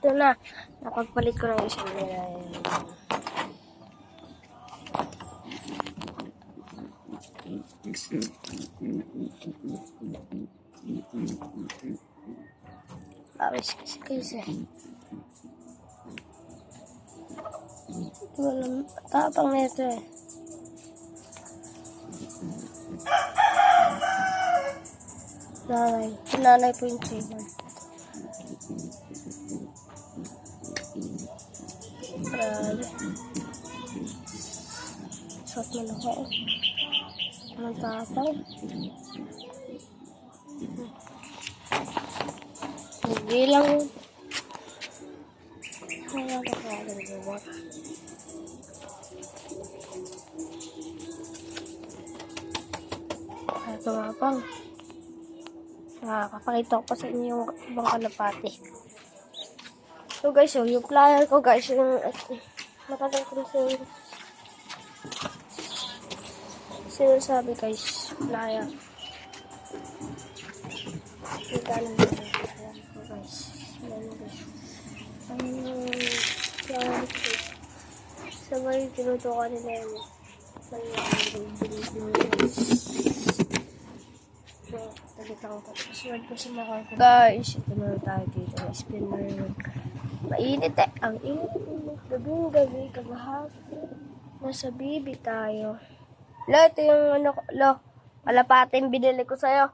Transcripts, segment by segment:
ito na. Napagpalit ko na yung isang nila. Awis kasi. Walang tapang nito eh. Nanay po yung trailer. Grabe. Shot mo na ako. Anong tapang? Hindi lang yun. Wala na ko alam gawat. Ito nga pang. Nakakapakita ko pa sa inyo yung ibang kalapati. So guys, yung flyer ko guys, yung matagal ko rin sinasabi guys, flyer. Kita lang yung flyer ko guys. Ang flyer ko guys. Sabay tinutukan nila yun. Guys, ito na tayo dito. Spinner. Mainit eh. Ang init. Gabi kagahapon. Nasa bibi tayo. Lo, ito yung ano ko. Lo, kalapatin binili ko sa'yo.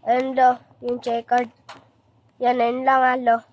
And lo, yung checkered. Yan lang lo.